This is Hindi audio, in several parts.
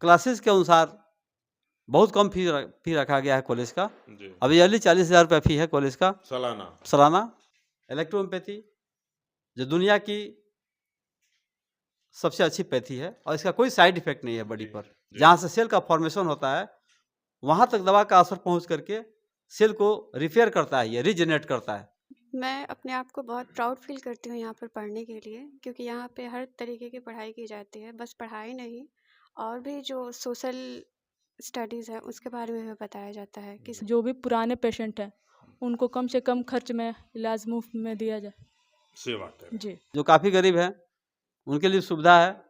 क्लासेस के अनुसार बहुत कम फी रखा गया है कॉलेज का। जी। अभी ईयरली 40,000 रुपये फी है कॉलेज का सालाना। इलेक्ट्रोहोम्योपैथी जो दुनिया की सबसे अच्छी पैथी है और इसका कोई साइड इफेक्ट नहीं है बॉडी पर। जहाँ से सेल का फॉर्मेशन होता है वहाँ तक दवा का असर पहुँच करके सेल को रिपेयर करता है, ये रीजनरेट करता है। मैं अपने आप को बहुत प्राउड फील करती हूँ यहाँ पर पढ़ने के लिए, क्योंकि यहाँ पे हर तरीके की पढ़ाई की जाती है। बस पढ़ाई नहीं, और भी जो सोशल स्टडीज़ है उसके बारे में भी बताया जाता है कि जो भी पुराने पेशेंट हैं उनको कम से कम खर्च में इलाज मुफ्त में दिया जाए। सही बात है। जी। जो काफ़ी गरीब हैं उनके लिए सुविधा है,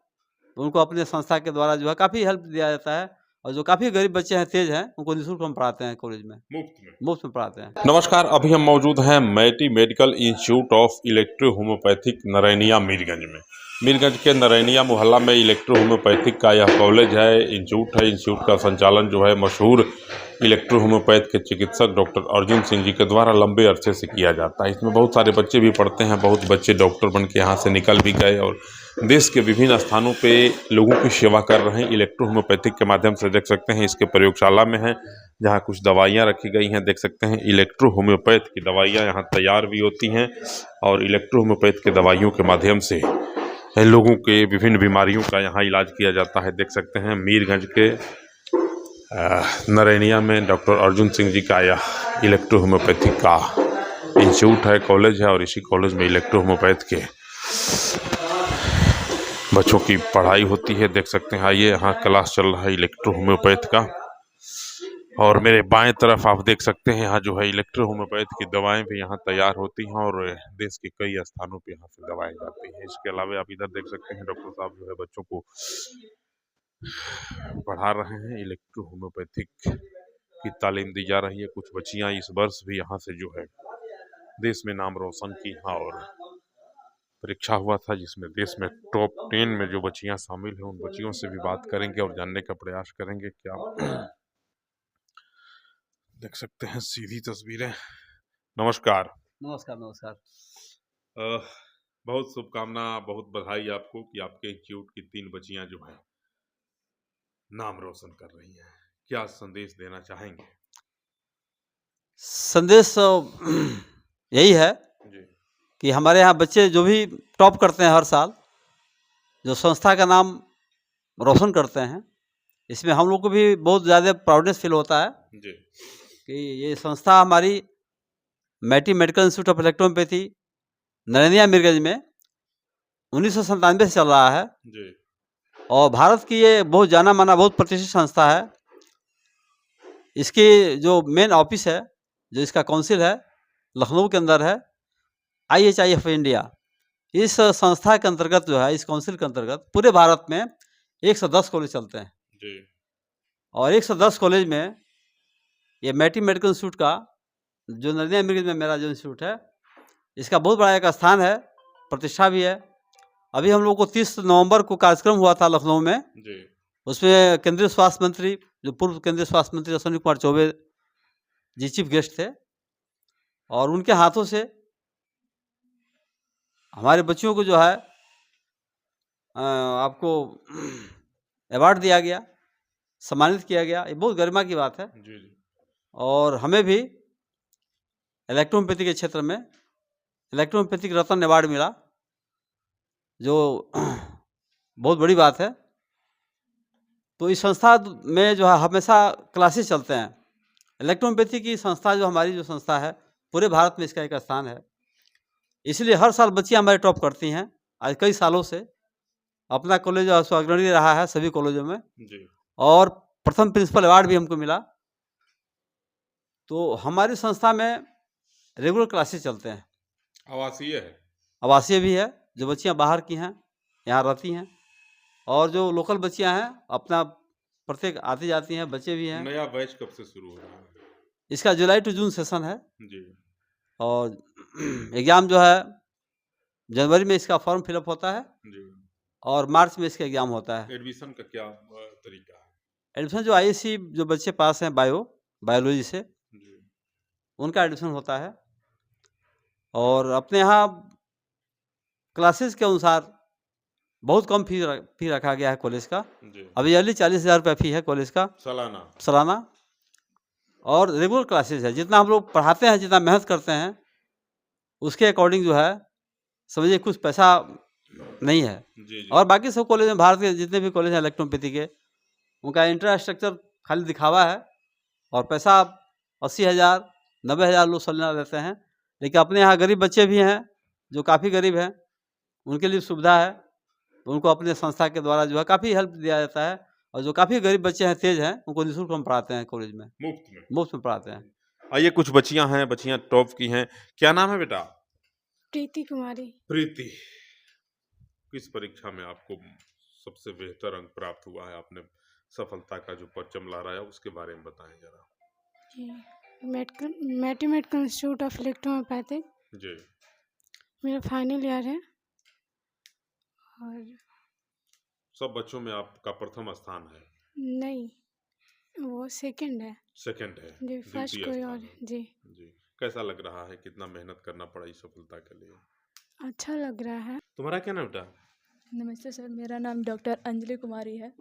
उनको अपने संस्था के द्वारा जो है काफ़ी हेल्प दिया जाता है। और जो काफ़ी गरीब बच्चे हैं, तेज हैं, उनको निःशुल्क हम पढ़ाते हैं कॉलेज में, मुफ्त में पढ़ाते हैं। नमस्कार, अभी हम मौजूद हैं Maity medical institute of electro homoeopathic Narainia Mirganj में। मीरगंज के नरैनिया मोहल्ला में इलेक्ट्रो होम्योपैथिक का यह कॉलेज है, इंस्टीट्यूट है। इंस्टीट्यूट का संचालन जो है मशहूर इलेक्ट्रो होम्योपैथ के चिकित्सक डॉक्टर अर्जुन सिंह जी के द्वारा लंबे अरसे से किया जाता है। इसमें बहुत सारे बच्चे भी पढ़ते हैं, बहुत बच्चे डॉक्टर बन के यहाँ से निकल भी गए और देश के विभिन्न स्थानों पे लोगों की सेवा कर रहे हैं। इलेक्ट्रो होम्योपैथिक के माध्यम से देख सकते हैं इसके प्रयोगशाला में है, जहाँ कुछ दवाइयाँ रखी गई हैं। देख सकते हैं इलेक्ट्रो होम्योपैथ की दवाइयाँ यहाँ तैयार भी होती हैं और इलेक्ट्रो होम्योपैथ के दवाइयों के माध्यम से लोगों के विभिन्न बीमारियों का यहाँ इलाज किया जाता है। देख सकते हैं मीरगंज के नरैनिया में डॉक्टर अर्जुन सिंह जी का यह इलेक्ट्रो होम्योपैथिक का इंस्टीट्यूट है, कॉलेज है और इसी कॉलेज में इलेक्ट्रो होम्योपैथ के बच्चों की पढ़ाई होती है। देख सकते हैं, आइए, यहाँ क्लास चल रहा है इलेक्ट्रो होम्योपैथ का। और मेरे बाएं तरफ आप देख सकते हैं यहाँ जो है इलेक्ट्रो होम्योपैथ की दवाएं भी यहाँ तैयार होती हैं और देश के कई स्थानों पे यहाँ से दवाएं जाती हैं। इसके अलावा आप इधर देख सकते हैं डॉक्टर साहब जो है बच्चों को पढ़ा रहे हैं। इलेक्ट्रो होम्योपैथिक की तालीम दी जा रही है। कुछ बच्चियां इस वर्ष भी यहाँ से जो है देश में नाम रोशन की हैं और परीक्षा हुआ था जिसमें देश में टॉप 10 में जो बच्चियां शामिल हैं उन बच्चियों से भी बात करेंगे और जानने का प्रयास करेंगे क्या। देख सकते हैं सीधी तस्वीरें। नमस्कार। नमस्कार नमस्कार। बहुत शुभकामना, बहुत बधाई आपको कि आपके इंस्टीट्यूट की 3 बच्चियां जो हैं नाम रोशन कर रही हैं। क्या संदेश देना चाहेंगे? संदेश यही है जी। कि हमारे यहाँ बच्चे जो भी टॉप करते हैं हर साल, जो संस्था का नाम रोशन करते हैं, इसमें हम लोग को भी बहुत ज़्यादा प्राउडनेस फील होता है जी। कि ये संस्था हमारी Maity medical institute of electrohomoeopathy Narainia Mirganj में 1997 से चल रहा है जी। और भारत की ये बहुत जाना माना, बहुत प्रतिष्ठित संस्था है। इसकी जो मेन ऑफिस है, जो इसका काउंसिल है, लखनऊ के अंदर है, IHIF इंडिया। इस संस्था के अंतर्गत जो है, इस काउंसिल के अंतर्गत पूरे भारत में 110 कॉलेज चलते हैं जी। और 110 कॉलेज में ये मैटी मेडिकल इंस्टीट्यूट का जो नरैनिया मीरगंज में मेरा जो इंस्टीट्यूट है, इसका बहुत बड़ा एक स्थान है, प्रतिष्ठा भी है। अभी हम लोग को 30 नवंबर को कार्यक्रम हुआ था लखनऊ में जी। उसमें केंद्रीय स्वास्थ्य मंत्री, जो पूर्व केंद्रीय स्वास्थ्य मंत्री अश्विनी कुमार चौबे जी चीफ गेस्ट थे और उनके हाथों से हमारे बच्चियों को जो है आपको अवार्ड दिया गया, सम्मानित किया गया। ये बहुत गरिमा की बात है। जी। जी। और हमें भी इलेक्ट्रोहोम्योपैथी के क्षेत्र में इलेक्ट्रोहोम्योपैथिक रत्न अवार्ड मिला, जो बहुत बड़ी बात है। तो इस संस्था में जो है हमेशा क्लासेस चलते हैं। इलेक्ट्रोहोम्योपैथी की संस्था जो हमारी जो संस्था है, पूरे भारत में इसका एक स्थान है। इसलिए हर साल बच्चियां हमारे टॉप करती हैं। आज कई सालों से अपना कॉलेज अग्रणी रहा है सभी कॉलेजों में जी। और प्रथम प्रिंसिपल अवार्ड भी हमको मिला। तो हमारी संस्था में रेगुलर क्लासेस चलते हैं। आवासीय है? आवासीय भी है, जो बच्चियां बाहर की हैं यहाँ रहती हैं, और जो लोकल बच्चियां हैं अपना प्रत्येक आती जाती हैं, बच्चे भी हैं। नया बैच कब से शुरू हो रहा है? इसका जुलाई टू जून सेशन है जी। और एग्ज़ाम जो है जनवरी में इसका फॉर्म फिलअप होता है जी। और मार्च में इसका एग्ज़ाम होता है। एडमिशन का क्या तरीका है? एडमिशन जो ISC जो बच्चे पास हैं बायोलॉजी से, जी। उनका एडमिशन होता है। और अपने यहाँ क्लासेस के अनुसार बहुत कम फी रखा गया है कॉलेज का। जी अब ईयरली 40,000 रुपया फ़ी है कॉलेज का सालाना। और रेगुलर क्लासेस है। जितना हम लोग पढ़ाते हैं, जितना मेहनत करते हैं, उसके अकॉर्डिंग जो है समझिए कुछ पैसा नहीं है। जी और बाकी सब कॉलेज में, भारत के जितने भी कॉलेज हैं इलेक्ट्रोपैथी के, उनका इंफ्रास्ट्रक्चर खाली दिखावा है और पैसा 80,000 90,000 लोग सालाना देते हैं। लेकिन अपने यहाँ गरीब बच्चे भी हैं जो काफ़ी गरीब हैं, उनके लिए सुविधा है, तो उनको अपने संस्था के द्वारा जो है काफ़ी हेल्प दिया जाता है। और जो काफ़ी गरीब बच्चे हैं, तेज हैं, उनको निःशुल्क हम पढ़ाते हैं कॉलेज में, मुफ्त में पढ़ाते हैं। आइए कुछ बच्चियां हैं, बच्चियां टॉप की हैं। क्या नाम है बेटा? प्रीति कुमारी। प्रीति, किस परीक्षा में आपको सबसे बेहतर अंक प्राप्त हुआ है? आपने सफलता का जो परचम लहराया उसके बारे में बताएं जरा। जी, मैथमेटिकल इंस्टीट्यूट ऑफ इलेक्ट्रोपैथिक जी मेरा फाइनल ईयर है और सब बच्चों में आपका प्रथम स्थान है? नहीं, वो सेकंड है। सेकंड है? जी, फर्स्ट द्वितीय कोई स्थान और। है। जी, जी कैसा लग रहा है? कितना मेहनत करना पड़ा इस सफलता के लिए? अच्छा लग रहा है। तुम्हारा क्या नाम बेटा? नमस्ते सर, मेरा नाम डॉक्टर अंजलि कुमारी है।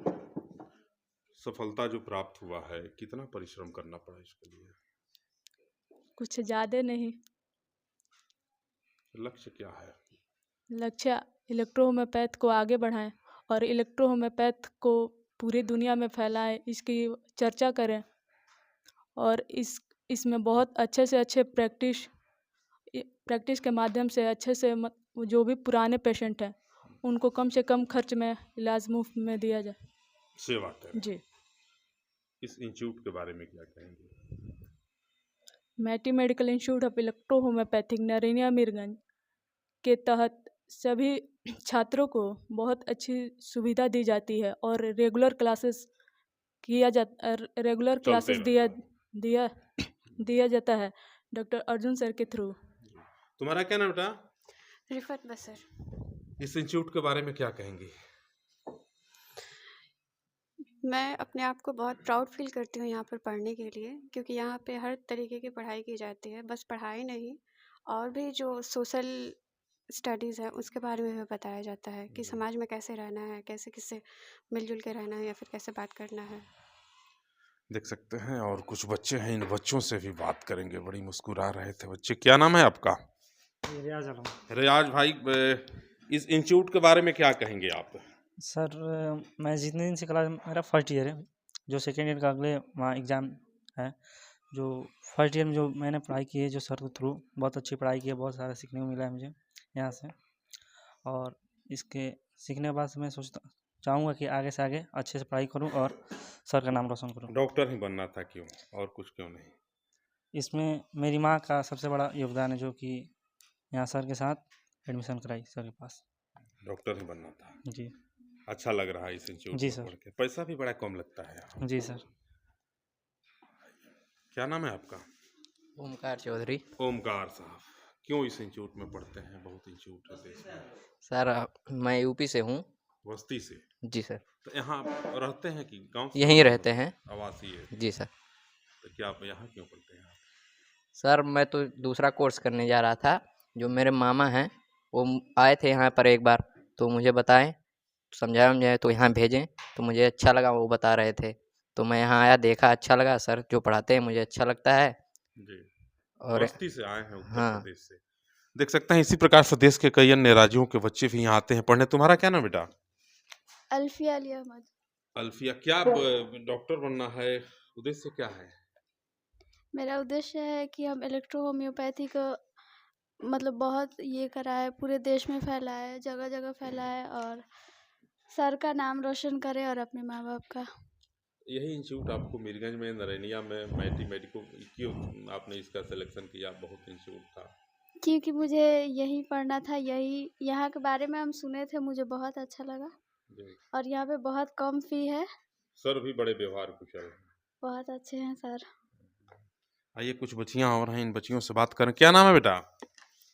सफलता जो प्राप्त हुआ है, कितना परिश्रम करना पड़ा इसके लिए? कुछ ज़्यादा नहीं। लक्ष्य क्या है? लक्ष्य इलेक्ट्रो होम्योपैथ को आगे बढ़ाएं और इलेक्ट्रो होम्योपैथ को पूरी दुनिया में फैलाएं, इसकी चर्चा करें और इसमें बहुत अच्छे से अच्छे प्रैक्टिस के माध्यम से अच्छे से जो भी पुराने पेशेंट हैं उनको कम से कम खर्च में इलाज मुफ्त में दिया जाए। सेवा करें। जी, इस इंस्टीट्यूट के बारे में क्या कहेंगे? Maity medical institute of electro homoeopathic Narenia Mirganj के तहत सभी छात्रों को बहुत अच्छी सुविधा दी जाती है और रेगुलर क्लासेस दिया जाता है डॉक्टर अर्जुन सर के थ्रू। तुम्हारा क्या नाम बेटा? रिफत बसर। इस इंस्टीट्यूट के बारे में क्या कहेंगी? मैं अपने आप को बहुत प्राउड फील करती हूँ यहाँ पर पढ़ने के लिए, क्योंकि यहाँ पे हर तरीके की पढ़ाई की जाती है। बस पढ़ाई नहीं, और भी जो सोशल स्टडीज़ है उसके बारे में भी बताया जाता है कि समाज में कैसे रहना है, कैसे किससे मिलजुल के रहना है या फिर कैसे बात करना है। देख सकते हैं और कुछ बच्चे हैं, इन बच्चों से भी बात करेंगे। बड़ी मुस्कुरा रहे थे बच्चे। क्या नाम है आपका? रियाज आलम। रियाज भाई, इस इंस्टीट्यूट के बारे में क्या कहेंगे आप? सर, मैं जितने दिन से क्लास, मेरा फर्स्ट ईयर है, जो सेकेंड ईयर का अगले वहाँ एग्ज़ाम है। जो फर्स्ट ईयर में जो मैंने पढ़ाई की है, जो सर के थ्रू बहुत अच्छी पढ़ाई की है, बहुत सारा सीखने को मिला है मुझे यहाँ से। और इसके सीखने के बाद से मैं चाहूँगा कि आगे से आगे अच्छे से पढ़ाई करूँ और सर का नाम रोशन करूँ। डॉक्टर ही बनना था, क्यों और कुछ क्यों नहीं? इसमें मेरी माँ का सबसे बड़ा योगदान है, जो कि यहाँ सर के साथ एडमिशन कराई सर के पास। डॉक्टर ही बनना था। जी अच्छा लग रहा है इस इंस्टीट्यूट जी में सर। पढ़ के। पैसा भी बड़ा कम लगता है यहाँ। जी सर। क्या नाम है आपका? ओमकार चौधरी। ओमकार साहब, क्यों इस इंस्टीट्यूट में पढ़ते हैं? बहुत इंस्टीट्यूट है देश में। सर, मैं यूपी से हूँ। बस्ती से? जी सर। तो यहाँ रहते हैं कि गांव से? यहीं रहते हैं। आवासीय है। जी सर। तो क्या आप यहाँ क्यों पढ़ते हैं? सर, मैं तो दूसरा कोर्स करने जा रहा था। जो मेरे मामा हैं वो आए थे यहाँ पर एक बार, तो मुझे बताएं, समझाया तो यहाँ भेजें, तो मुझे अच्छा लगा, वो बता रहे थे तो मैं यहाँ आया, देखा, अच्छा लगा। सर जो पढ़ाते हैं मुझे अच्छा लगता है। जी। और बस्ती से आए हैं, उत्तर हाँ। प्रदेश से। देख सकते हैं इसी प्रकार से देश के कई अन्य राज्यों के बच्चे भी यहाँ आते हैं पढ़ने। तुम्हारा क्या नाम बेटा? अल्फिया अली अहमद। अल्फिया, क्या डॉक्टर बनना है? उद्देश्य क्या है? मेरा उद्देश्य है कि हम इलेक्ट्रो होम्योपैथी को मतलब बहुत ये कराए, पूरे देश में फैलाए, जगह जगह फैलाए और सर का नाम रोशन करे और अपने माँ बाप का। यही इंस्टीट्यूट आपको मीरगंज में, नरैनिया में, मैटी मेडिको, क्यों आपने इसका सिलेक्शन किया? बहुत इंस्टीट्यूट था। क्योंकि मुझे यहीं पढ़ना था, यही यहाँ के बारे में हम सुने थे, मुझे बहुत अच्छा लगा जी। और यहाँ पे बहुत कम फी है। सर भी बड़े व्यवहार कुशल हैं। बहुत अच्छे हैं सर। आइए कुछ बच्चियां और हैं, इन बच्चियों से बात करें। क्या नाम है बेटा?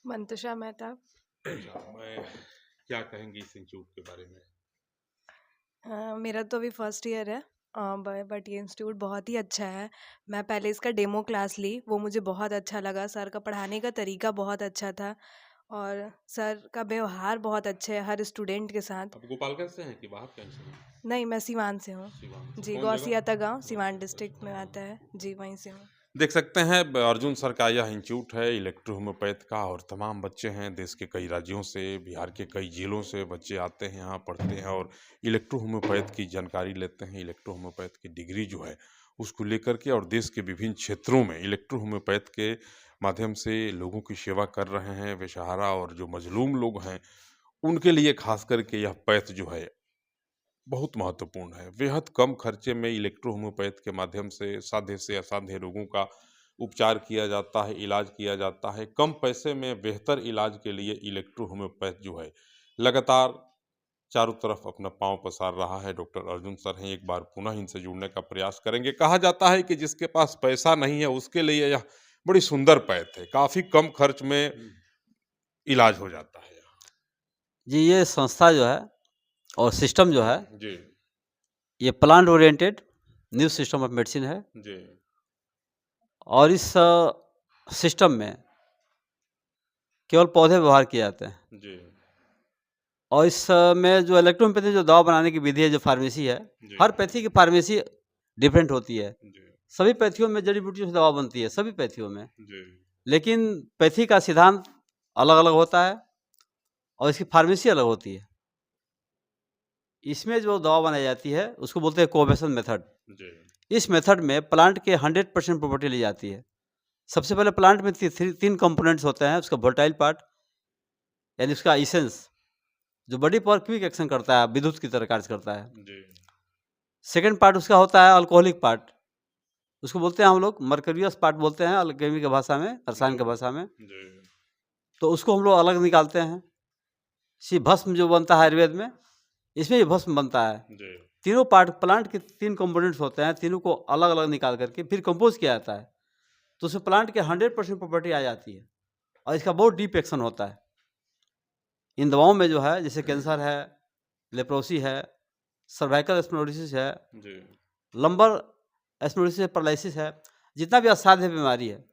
मंतुषा मेहता। मैं क्या कहेंगी इस इंस्टीट्यूट के बारे में? मेरा तो अभी फर्स्ट ईयर है, बट ये इंस्टीट्यूट बहुत ही अच्छा है। मैं पहले इसका डेमो क्लास ली, वो मुझे बहुत अच्छा लगा। सर का पढ़ाने का तरीका बहुत अच्छा था और सर का व्यवहार बहुत अच्छा है हर स्टूडेंट के साथ। आप गोपालगंज से हैं कि बाहर कहीं से हैं? नहीं, मैं सिवान से हूँ। सिवान से। जी, कौन गौसियाता जगह? गाँव सिवान डिस्ट्रिक्ट में आता है। जी, वहीं से हूँ। देख सकते हैं अर्जुन सर का यह इंस्टीट्यूट है इलेक्ट्रो होम्योपैथ का, और तमाम बच्चे हैं देश के कई राज्यों से, बिहार के कई जिलों से बच्चे आते हैं यहाँ पढ़ते हैं और इलेक्ट्रो होम्योपैथ की जानकारी लेते हैं। इलेक्ट्रो होम्योपैथ की डिग्री जो है उसको लेकर के और देश के विभिन्न क्षेत्रों में इलेक्ट्रो होम्योपैथ के माध्यम से लोगों की सेवा कर रहे हैं। बेसहारा और जो मजलूम लोग हैं उनके लिए खास करके यह पैथ जो है बहुत महत्वपूर्ण है। बेहद कम खर्चे में इलेक्ट्रो होम्योपैथ के माध्यम से असाध्य रोगों का उपचार किया जाता है, इलाज किया जाता है। कम पैसे में बेहतर इलाज के लिए इलेक्ट्रो होम्योपैथ जो है लगातार चारों तरफ अपना पाँव पसार रहा है। डॉक्टर अर्जुन सर हैं, एक बार पुनः इनसे जुड़ने का प्रयास करेंगे। कहा जाता है कि जिसके पास पैसा नहीं है उसके लिए यह बड़ी सुंदर पैथ है, काफ़ी कम खर्च में इलाज हो जाता है। जी, ये संस्था जो है और सिस्टम जो है, जी ये plant oriented new system of medicine है। जी और इस सिस्टम में केवल पौधे व्यवहार किए जाते हैं। जी और इस में जो इलेक्ट्रोहोम्योपैथी जो दवा बनाने की विधि है, जो फार्मेसी है, जी हर पैथी की फार्मेसी डिफरेंट होती है। जी सभी पैथियों में जड़ी बूटियों से दवा बनती है, सभी पैथियों में। जी लेकिन पैथी का सिद्धांत अलग अलग होता है और इसकी फार्मेसी अलग होती है। इसमें जो दवा बनाई जाती है उसको बोलते हैं कोवेशन मेथड। जी इस मेथड में प्लांट के 100% प्रॉपर्टी ली जाती है। सबसे पहले प्लांट में तीन कंपोनेंट्स होते हैं। उसका वोलेटाइल पार्ट यानी उसका इसेंस, जो बॉडी पर क्विक एक्शन करता है, विद्युत की तरह कार्य करता है। जी सेकेंड पार्ट उसका होता है अल्कोहलिक पार्ट, उसको बोलते हैं हम लोग मर्करियस पार्ट बोलते हैं केमिकल की भाषा में, रसायन की भाषा में। जी तो उसको हम लोग अलग निकालते हैं। सी भस्म जो बनता है आयुर्वेद में, इसमें भी भस्म बनता है। जी तीनों पार्ट प्लांट के 3 कंपोनेंट्स होते हैं, तीनों को अलग अलग निकाल करके फिर कंपोज किया जाता है। तो उसमें प्लांट के 100% प्रॉपर्टी आ जाती है और इसका बहुत डीप एक्शन होता है। इन दवाओं में जो है जैसे कैंसर है, लेप्रोसी है, सर्वाइकल स्प्रोलिसिस है, जी लंबर स्प्रोलिसिस है, पैरालिसिस है, जितना भी असाध्य बीमारी है,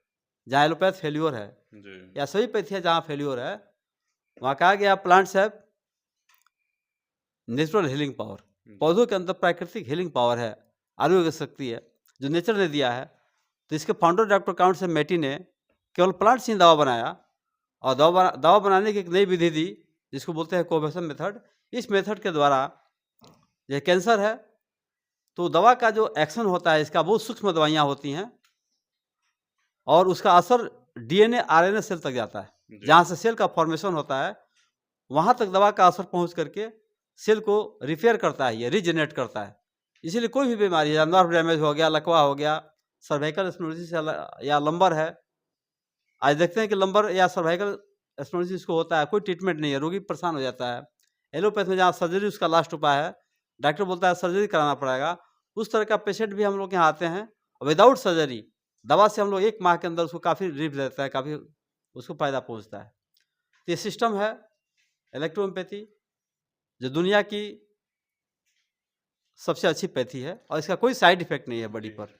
जहाँ एलोपैथ फेल्योर है जी या सभी पैथियाँ जहाँ फेल्योर है, वहाँ कहा गया प्लांट्स है नेचुरल हीलिंग पावर। पौधों के अंदर प्राकृतिक हीलिंग पावर है, आरोग्य शक्ति है जो नेचर ने दिया है। तो इसके फाउंडर डॉक्टर काउंट से मेटी ने केवल प्लांट से ही दवा बनाया और दवा बनाने की एक नई विधि दी जिसको बोलते हैं कोवेशन मेथड। इस मेथड के द्वारा यह कैंसर है तो दवा का जो एक्शन होता है इसका बहुत सूक्ष्म दवाइयाँ होती हैं और उसका असर डीएनए आरएनए सेल तक जाता है, जी। जहाँ से सेल का फॉर्मेशन होता है वहाँ तक दवा का असर पहुँच करके सेल को रिपेयर करता है, ये रीजनरेट करता है। इसीलिए कोई भी बीमारी है, नर्व डैमेज हो गया, लकवा हो गया, सर्वाइकल स्प्रोलिसिस या लंबर है, आज देखते हैं कि लंबर या सर्वाइकल स्प्रोलिसिस को होता है, कोई ट्रीटमेंट नहीं है, रोगी परेशान हो जाता है। एलोपैथ में जहाँ सर्जरी उसका लास्ट उपाय है, डॉक्टर बोलता है सर्जरी कराना पड़ेगा, उस तरह का पेशेंट भी हम लोग यहाँ आते हैं। विदाउट सर्जरी दवा से हम लोग 1 माह के अंदर उसको काफ़ी रिलीफ देता है, काफ़ी उसको फायदा पहुँचता है। तो ये सिस्टम है इलेक्ट्रोहोम्योपैथी, जो दुनिया की सबसे अच्छी पैथी है और इसका कोई साइड इफेक्ट नहीं है बॉडी पर।